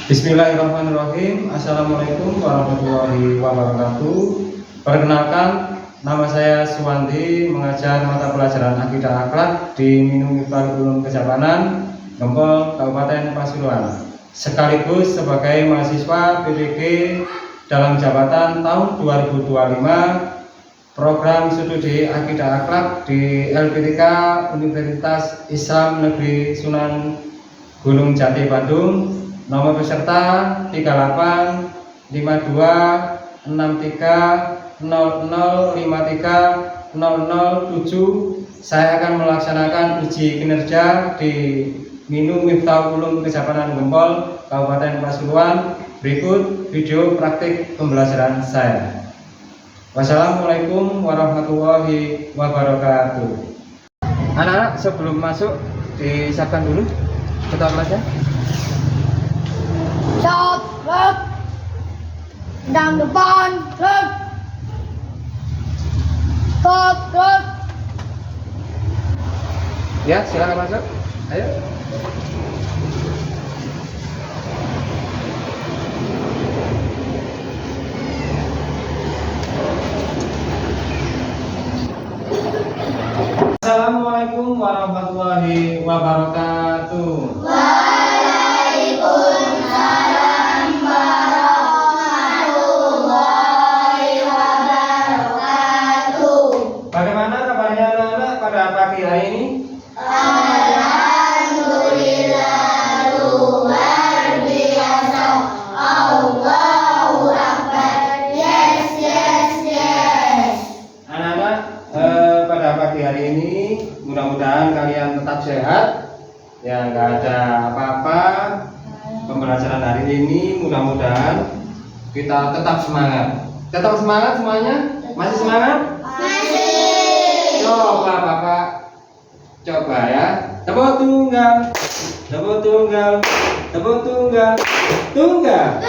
Bismillahirrahmanirrahim. Assalamualaikum warahmatullahi wabarakatuh. Perkenalkan, nama saya Suwandi, mengajar mata pelajaran Akidah Akhlak di Minum Miftahul Ulum Kejapanan, Gempol, Kabupaten Pasuruan. Sekaligus sebagai mahasiswa PPG dalam jabatan tahun 2025 program studi Akidah Akhlak di LPTK Universitas Islam Negeri Sunan Gunung Jati Bandung. Nomor peserta 386300530007. Saya akan melaksanakan uji kinerja di Minum Miftahul Ulum Kejapanan Gempol, Kabupaten Pasuruan. Berikut video praktik pembelajaran saya. Wassalamualaikum warahmatullahi wabarakatuh. Anak-anak, sebelum masuk disiapkan dulu ketua kelasnya. Chop, rep, đằng depan, rep, top, rep. Ya, silakan masuk. Ayo. Assalamualaikum warahmatullahi wabarakatuh. Waalaikumsalam warahmatullahi wabarakatuh. Bagaimana kabarnya anak-anak pada pagi hari ini? Alhamdulillah, luar biasa. Allahu Akbar. Yes, yes, yes. Anak-anak, pada pagi hari ini mudah-mudahan kalian tetap sehat, ya nggak ada apa-apa. Pembelajaran hari ini mudah-mudahan kita tetap semangat. Tetap semangat semuanya? Masih semangat? Masih. Coba Bapak, coba ya. Tepuk tunggal, tepuk tunggal, tepuk tunggal, tunggal.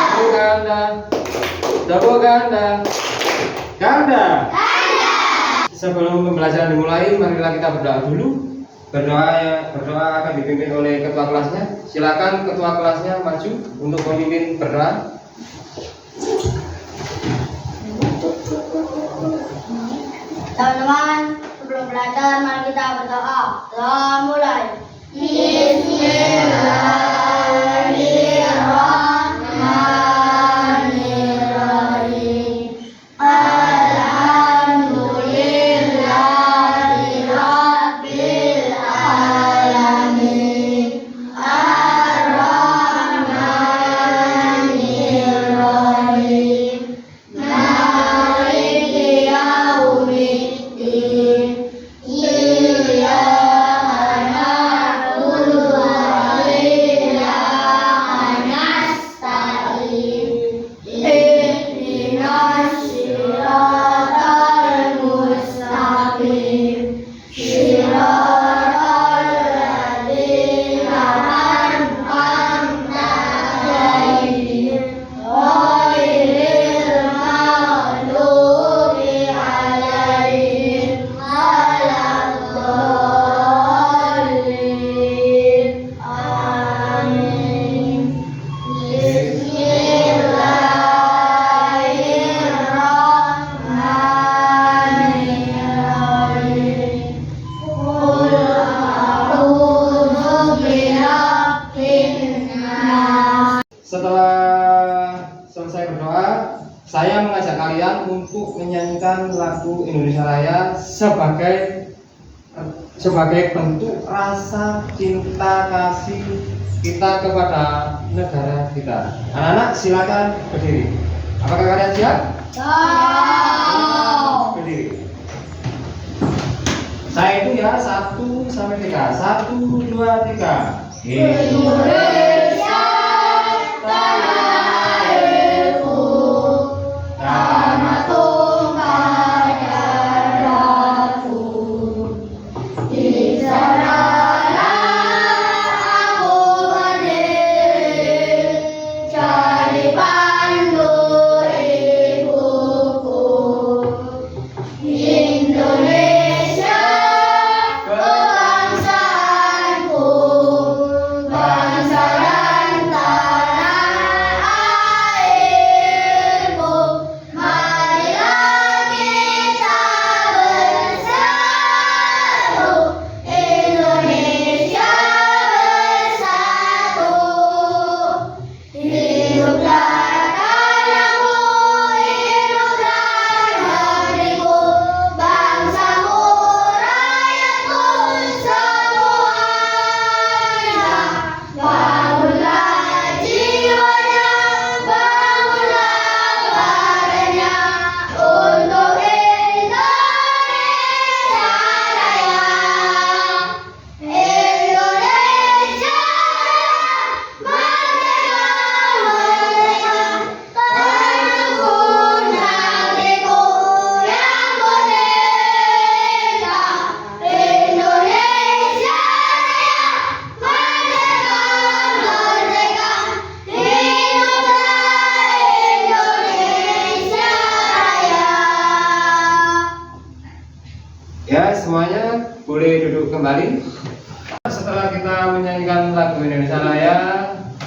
Tepuk ganda, tepuk ganda, ganda. Sebelum pembelajaran dimulai, marilah kita berdoa dulu. Berdoa akan dipimpin oleh ketua kelasnya. Silakan ketua kelasnya maju untuk memimpin berdoa. Teman-teman, sebelum belajar mari kita berdoa. Telah mulai. Bismillahirrahmanirrahim. Alhamdulillahirabbil alamin. Ar-Rahmanirrahim. Maliki yaumiddin. Iyyaka na'budu wa iyyaka nasta'in. Ihdinas siratal mustaqim. Siratal ladzina an'amta 'alaihim ghairil maghdubi 'alaihim waladdallin. Amin. Bismillahirrahmanirrahim. Qul a'udzu birabbin nas. Setelah selesai berdoa, saya mengajak kalian untuk menyanyikan lagu Indonesia Raya sebagai bentuk rasa cinta kasih kita kepada negara kita. Anak-anak, silakan berdiri. Apakah kalian siap? Berdiri. Saya itu ya 1 sampai 3. 1, 2, 3. Indonesia tanah airku, tanah tumpah darahku. Di sanalah aku berdiri, jadi pandu ibuku. Indonesia kebangsaanku, bangsa kembali. Setelah kita menyanyikan lagu Indonesia Raya,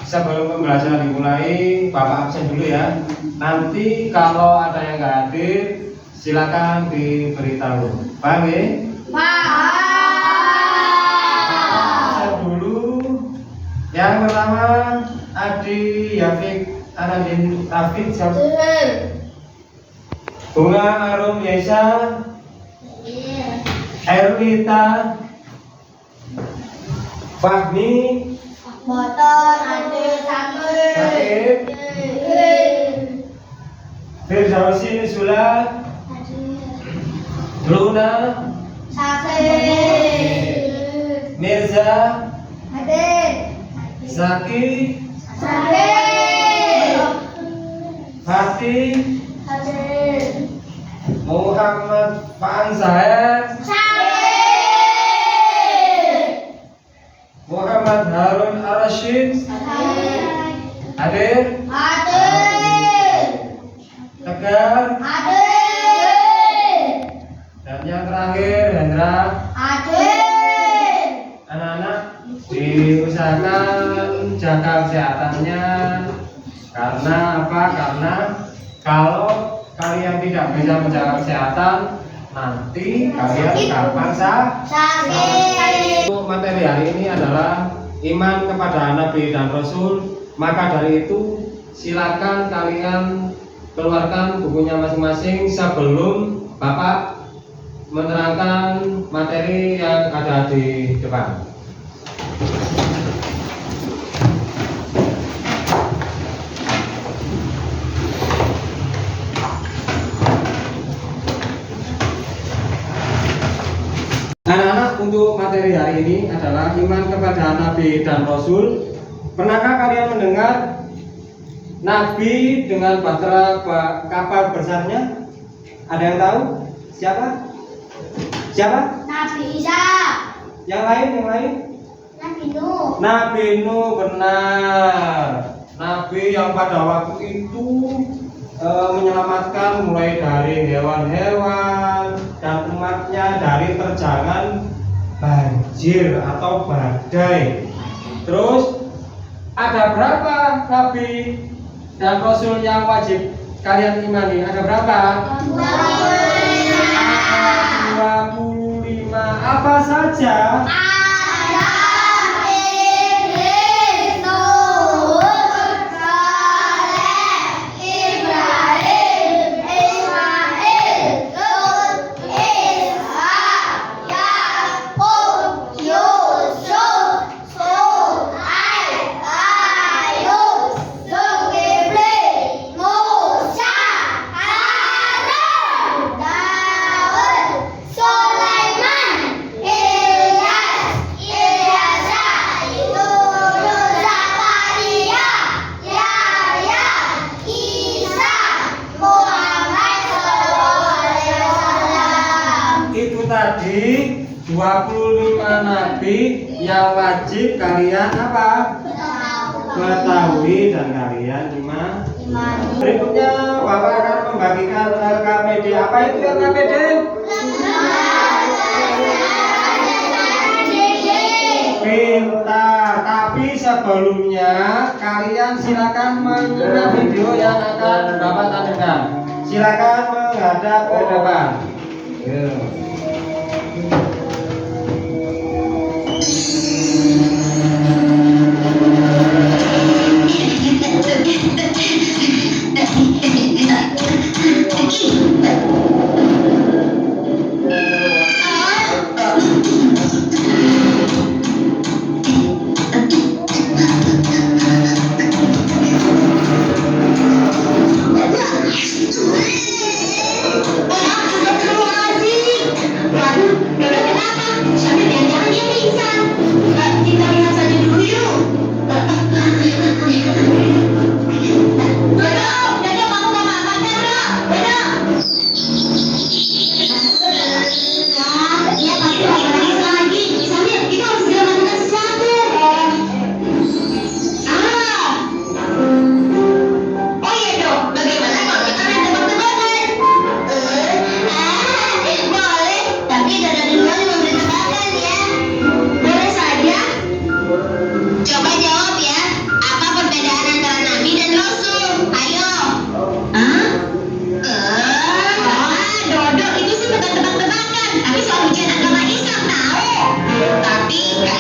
sebelum pembelajaran dimulai, Bapak absen dulu ya. Nanti kalau ada yang nggak hadir, silakan diberitahu. Paham ya? Absen dulu. Yang pertama, Adi Yafik Anandin Taufik, Bunga Arum Yesa, Erlita, Fahmi, Motor ada Sakit, Firdausi Nusula, Luna, Mirza, Zaki, Fatih, Muhammad Panzahar, Muhammad Harun Ar-Rasyid, hadir. Tegar, dan yang terakhir Hendra. Anak-anak diusahakan jaga kesehatannya. Karena apa? Karena kalau kalian tidak bisa menjaga kesehatan, nanti kalian gampang sakit. Materi hari ini adalah iman kepada Nabi dan Rasul. Maka dari itu silakan kalian keluarkan bukunya masing-masing sebelum Bapak menerangkan materi yang ada di depan. Anak-anak, untuk materi hari ini adalah iman kepada Nabi dan Rasul. Pernahkah kalian mendengar Nabi dengan bahtera kapal besarnya? Ada yang tahu? Siapa? Siapa? Nabi Isa, Yang lain? Nabi Nuh, Nabi Nuh, benar. Nabi yang pada waktu itu menyelamatkan mulai dari hewan-hewan dan umatnya dari terjangan banjir atau badai. Terus ada berapa Nabi dan Rasul yang wajib kalian imani? Ada berapa? 25. Apa saja? Tadi 25 nabi yang wajib kalian apa? Ketahui dan kalian imani. Berikutnya Bapak akan membagikan LKPD. Apa itu LKPD? Pintar. Tapi sebelumnya kalian silakan menyimak video yang akan Bapak tampilkan. Silakan menghadap ke depan.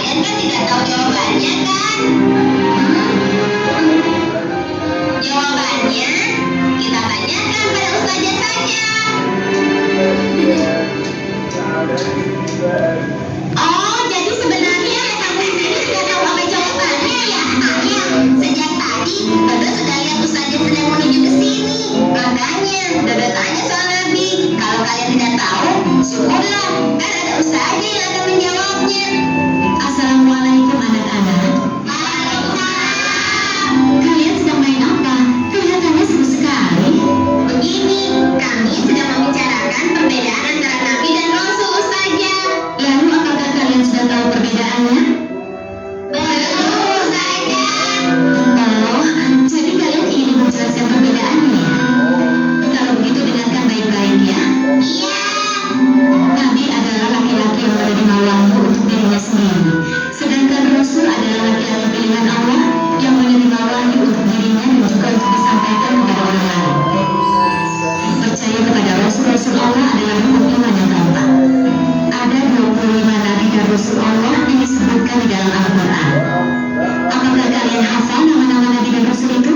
kalian kan tidak tahu jawabannya kan? Jawabannya kita tanyakan pada ustazah saja. Oh, jadi sebenarnya kamu ini sudah tahu apa jawabannya ya? Akhirnya, sejak tadi Dodo sudah lihat ustazah sedang menuju ke sini. Makanya Dodo tanya soal Nabi. Kalau kalian tidak tahu, syukurlah, kan ada ustazah yang akan menjawabnya. Assalamualaikum anak-anak. Waalaikumsalam. Kalian sedang main apa? Kelihatannya seru sekali. Begini, kami sedang membicarakan perbedaan antara Nabi dan Rasul, Ustazah. Lalu apakah kalian sudah tahu perbedaannya? Belum, Ustazah. Oh, jadi kalian ingin menjelaskan perbedaannya ya? Kalau begitu dengarkan baik-baik ya. Iya. Nabi adalah laki-laki yang menerima wahyu untuk dirinya sendiri. Sedangkan Rasul adalah laki-laki pilihan Allah yang menerima wahyu untuk dirinya dan juga untuk disampaikan kepada orang lain. Percaya kepada Rasul-Rasul Allah adalah rukun iman yang keempat. Ada 25 Nabi dan Rasul Allah yang disebutkan di dalam Al-Quran. Apakah kalian hafal nama-nama Nabi dan Rasul itu?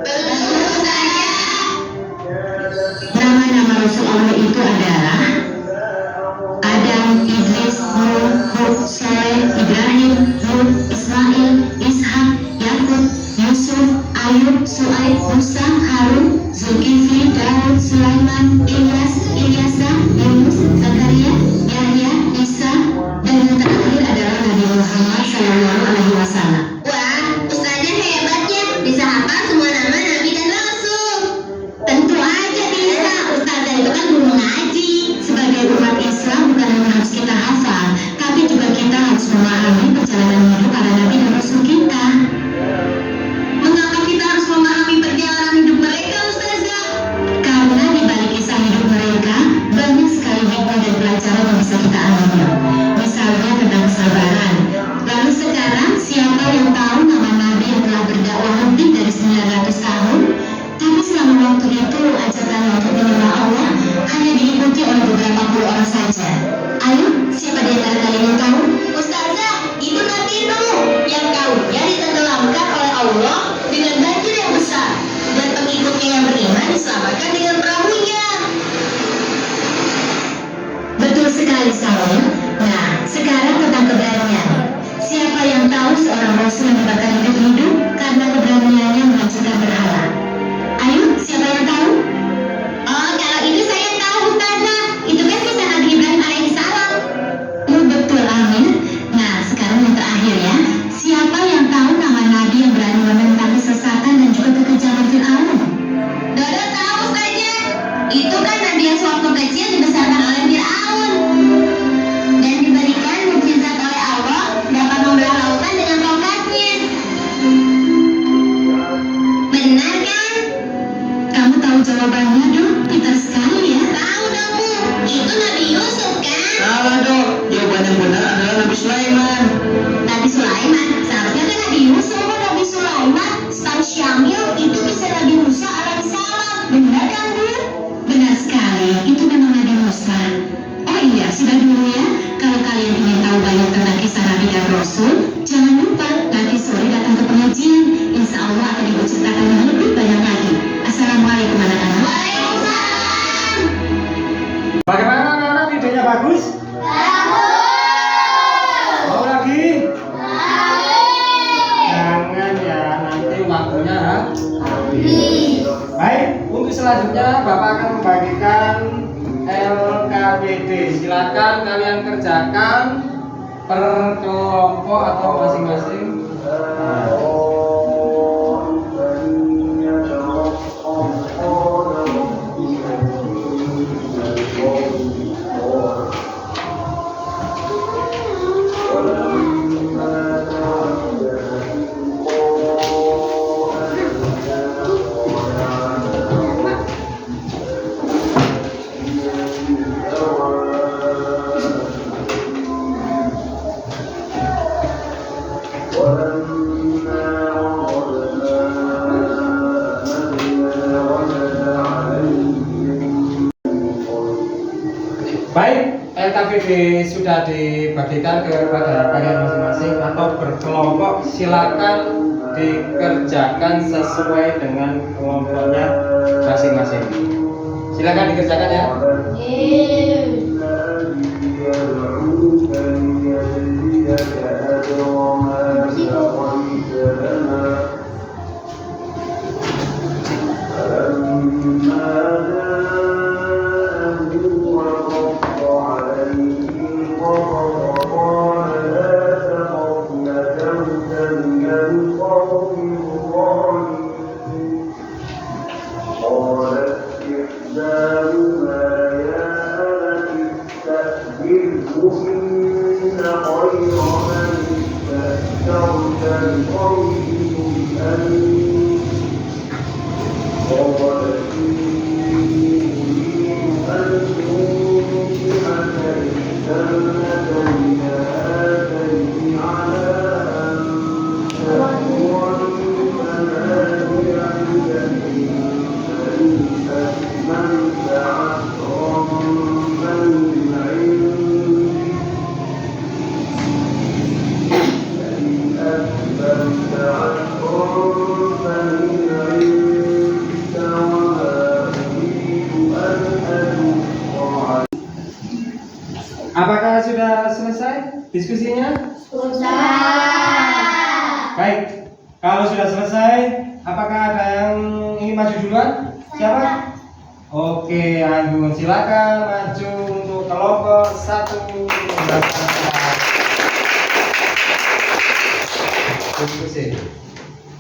Belum, saya. Nama-nama Rasul Allah itu adalah Adam, Idris, Nuh, Hud, Saleh, Ibrahim, Lut, Ismail, Ishak, Yakub, Yusuf, Ayub, Su'aib, Musa, Harun, Zulkifli, Daud, Sulaiman, Ilyas, Ilyasa, Yunus, Zakaria, Yahya, Isa, dan yang terakhir adalah Nabi Muhammad SAW. Wah, ustazah hebatnya, bisa hafal semua nama Nabi dan Rasul. Tentu aja bisa, ustazah itu kan guru ngaji. Sebagai umat Islam bukan hanya harus kita hafal, tapi juga kita harus memahami perjalanan hidup para Nabi dan Rasul kita. Mengapa kita harus memahami perjalanan hidup mereka, Ustazah? Karena di balik kisah hidup mereka banyak sekali hikmah dan pelajaran yang bisa kita ambil. Misalnya tentang kesabaran. Lalu sekarang siapa yang tahu nama Nabi yang telah berdakwah lebih dari 900 tahun? Tapi selama waktu itu ajarannya untuk menyembah Allah hanya diikuti oleh beberapa puluh orang saja. Ayo, siapa di antara kalian yang tahu? Ustazah, itu Nabi Nuh yang kaumnya ditenggelamkan oleh Allah dengan banjir yang besar dan pengikutnya yang beriman diselamatkan dengan perahunya. Betul sekali, Saleh. Nah, sekarang tentang keberanian. Siapa yang tahu seorang Rasul yang dibakar hidup-hidup karena keberaniannya menghancurkan berhala? Ayo, siapa yang tahu? Oh, kalau itu saya tahu, Ustazah. Itu kan kisah Nabi Ibrahim alaihissalam. Betul, Amin. Nah, sekarang yang terakhir ya. Siapa yang tahu nama Nabi yang berani menentang kesesatan dan juga kekejaman Fir'aun? Dodo tahu saja. Itu kan Nabi yang sewaktu kecil dibesarkan oleh Fir'aun dan diberikan mukjizat oleh Allah dapat membelah lautan dengan tongkatnya. Benar kan? Kamu tahu jawabannya, Dok? Pintar sekali ya. Tahu dong, Bu. Itu Nabi Yusuf kan? Salah dong, jawaban yang benar adalah Nabi Sulaiman. Nabi Sulaiman, seharusnya kan Nabi Yusuf. Oh, Nabi Sulaiman, Stan Syamil, itu bisa Nabi Musa alaihissalam. Benar kan, Bu? Benar sekali, itu memang Nabi Musa. Oh iya, sudah dulu ya. Kalau kalian ingin tahu banyak tentang kisah Nabi dan Rasul, jangan lupa nanti sore datang ke pengajian. Insya Allah akan diceritakan yang lebih banyak lagi. Assalamualaikum anak-anak. Waalaikumsalam. Bagaimana anak-anak, videonya bagus? Mau lagi? Jangan ya, nanti waktunya habis. Baik, untuk selanjutnya Bapak akan membagikan LKPD. Silakan kalian kerjakan per kelompok atau masing-masing. Baik, LKPD sudah dibagikan kepada kalian masing-masing. atau berkelompok, silakan dikerjakan sesuai dengan kelompoknya masing-masing. Silakan dikerjakan ya. Apakah sudah selesai diskusinya? Baik, kalau sudah selesai, apakah ada yang ingin maju duluan? Siapa? Oke, Anggun, silakan maju untuk kelompok 1. Diskusi.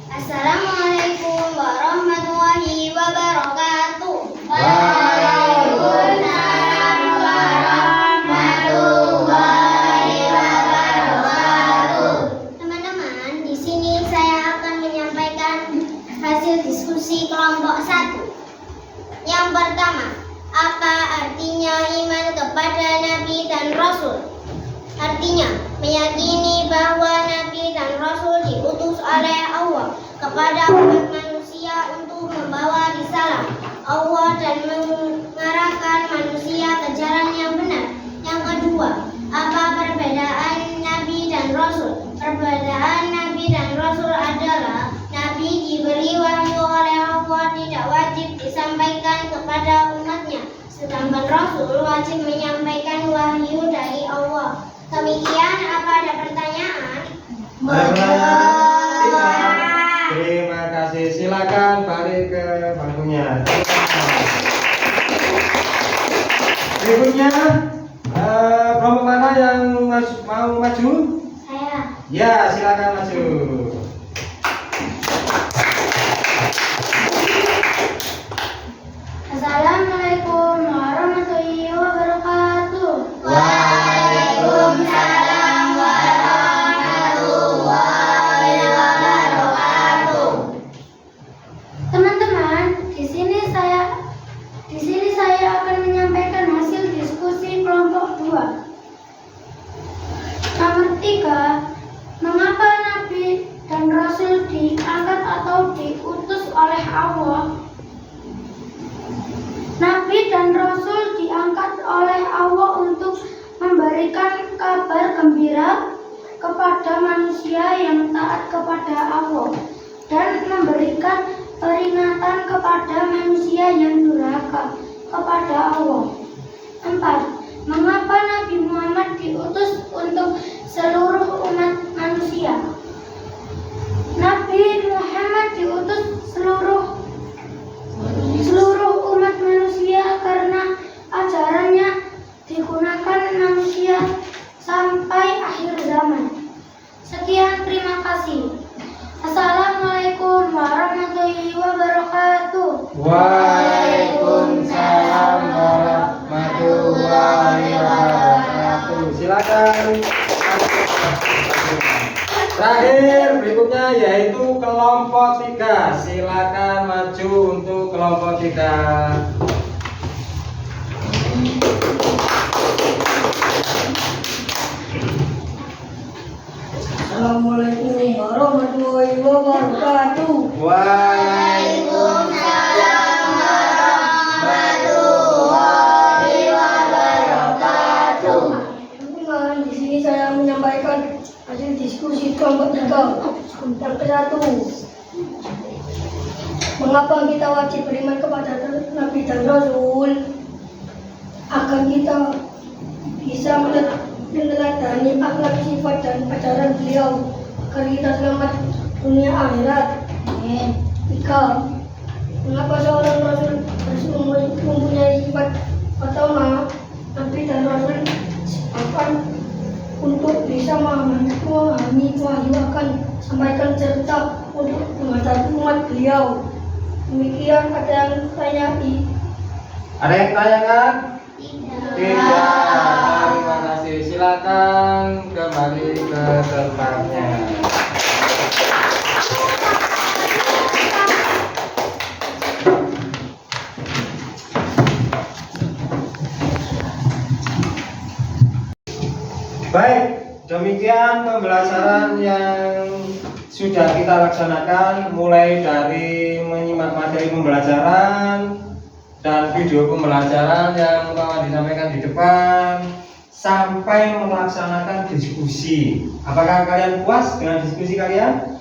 Assalamualaikum warahmatullahi wabarakatuh. Waalaikumsalam warahmatullahi wabarakatuh. Teman-teman, di sini saya akan menyampaikan hasil diskusi kelompok 1. Yang pertama, apa artinya iman kepada Nabi dan Rasul? Artinya, meyakini bahwa Nabi dan Rasul diutus oleh Allah kepada umat manusia untuk membawa risalah Allah dan mengarahkan manusia ke jalan yang benar. Yang kedua, apa perbedaan Nabi dan Rasul? Perbedaan Nabi dan Rasul adalah Nabi diberi wahyu oleh Allah, tidak wajib disampaikan kepada umatnya, sedangkan Rasul wajib menyampaikan wahyu dari Allah. Demikian, apa ada pertanyaan? Terima kasih. Silakan balik ke bangkunya. Berikutnya, kelompok mana yang mau maju? Saya. Ya, silakan maju. Assalamualaikum warahmatullahi wabarakatuh. Waalaikumsalam warahmatullahi wabarakatuh. Teman-teman, di sini saya akan menyampaikan hasil diskusi kelompok 2. Nomor 3, mengapa Nabi dan Rasul diangkat atau diutus oleh Allah? Nabi dan Rasul diangkat oleh Allah untuk memberikan kabar gembira kepada manusia yang taat kepada Allah dan memberikan peringatan kepada manusia yang durhaka kepada Allah. 4. Mengapa Nabi Muhammad diutus untuk seluruh umat manusia? Nabi Muhammad diutus seluruh umat manusia karena ajarannya digunakan manusia sampai akhir zaman. Sekian, terima kasih. Assalamualaikum warahmatullahi wabarakatuh. Waalaikumsalam warahmatullahi wabarakatuh. Silakan. Terakhir berikutnya yaitu kelompok 3. Silakan maju untuk kelompok 3. Assalamualaikum warahmatullahi wabarakatuh. Waalaikumsalam warahmatullahi wabarakatuh. Teman-teman, di sini saya menyampaikan Hasil diskusi kelompok 3 tentang ke-1. Mengapa kita wajib beriman kepada Nabi dan Rasul? Agar kita bisa meneladani akhlak, sifat, dan ajaran beliau, agar kita selamat dunia akhirat. 3. Mengapa seorang Rasul harus mempunyai sifat pertama, Nabi dan Rasul akan untuk bisa memahami wahyu akan sampaikan serta untuk menghadapi umat beliau. Demikian, ada yang tanyai? Ada yang tanyakan? Tidak. Terima kasih. Silakan kembali ke tempatnya. Baik, demikian pembelajaran yang sudah kita laksanakan, mulai dari menyimak materi pembelajaran dan video pembelajaran yang telah disampaikan di depan, sampai melaksanakan diskusi. Apakah kalian puas dengan diskusi kalian?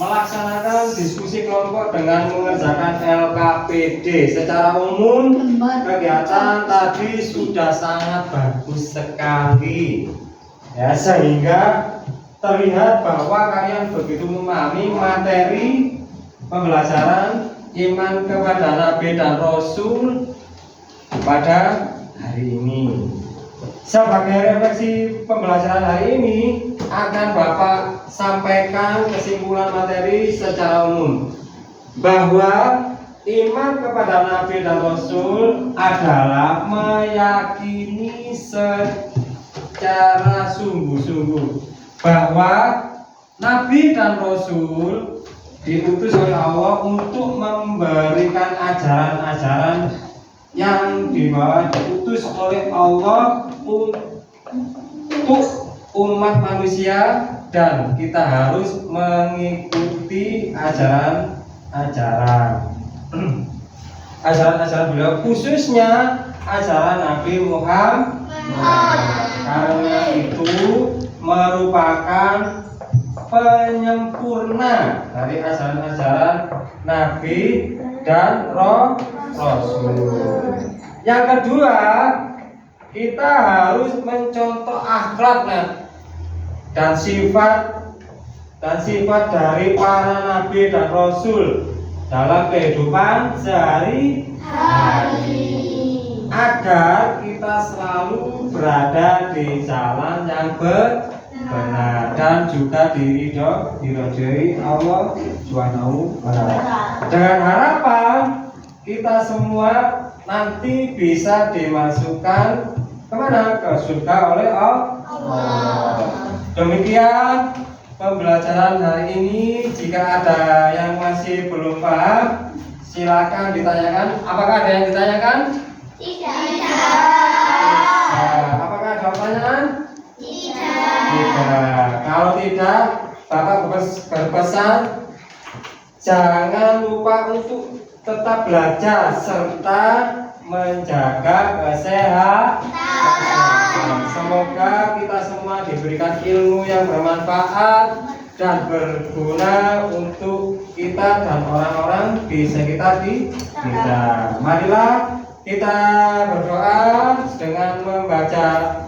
Melaksanakan diskusi kelompok dengan mengerjakan LKPD secara umum, kegiatan tadi sudah sangat bagus sekali ya, sehingga terlihat bahwa kalian begitu memahami materi pembelajaran iman kepada Nabi dan Rasul pada hari ini. Sebagai refleksi pembelajaran hari ini, akan Bapak sampaikan kesimpulan materi secara umum bahwa iman kepada Nabi dan Rasul adalah meyakini secara sungguh-sungguh bahwa Nabi dan Rasul diutus oleh Allah untuk memberikan ajaran-ajaran yang diutus oleh Allah untuk umat manusia, dan kita harus mengikuti ajaran-ajaran beliau, khususnya ajaran Nabi Muhammad. Karena itu merupakan penyempurna dari ajaran-ajaran Nabi dan Rasul. Yang kedua, kita harus mencontoh akhlak dan sifat dari para nabi dan rasul dalam kehidupan sehari-hari, agar kita selalu berada di jalan yang benar dan juga diridhoi Allah Subhanahu wa Ta'ala. Dengan harapan kita semua nanti bisa dimasukkan kemana? Ke surga oleh Allah. Demikian pembelajaran hari ini. Jika ada yang masih belum paham, silakan ditanyakan. Apakah ada yang ditanyakan? Tidak. Apakah ada pertanyaan? Tidak. Kalau tidak, Bapak berpesan jangan lupa untuk tetap belajar serta menjaga kesehatan. Semoga kita semua diberikan ilmu yang bermanfaat dan berguna untuk kita dan orang-orang di sekitar kita. Marilah kita berdoa dengan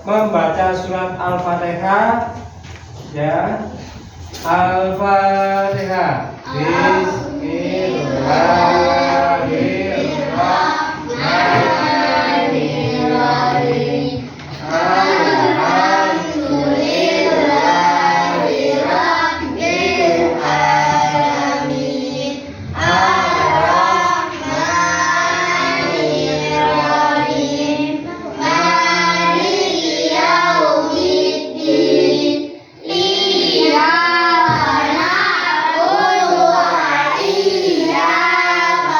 membaca surat Al-Fatihah ya. Al-Fatihah. Bismillahirrahmanirrahim. Alhamdulillahirabbil alamin. Ar-Rahmanirrahim. Maliki yaumiddin. Iyyaka na'budu wa iyyaka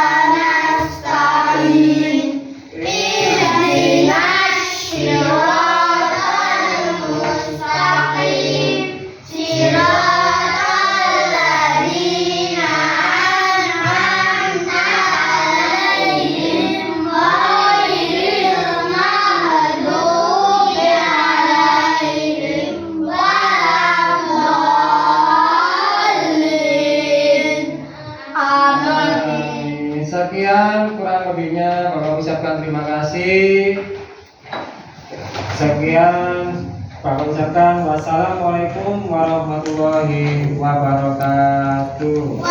kasih. Sekian, Pak ucapkan wassalamualaikum warahmatullahi wabarakatuh.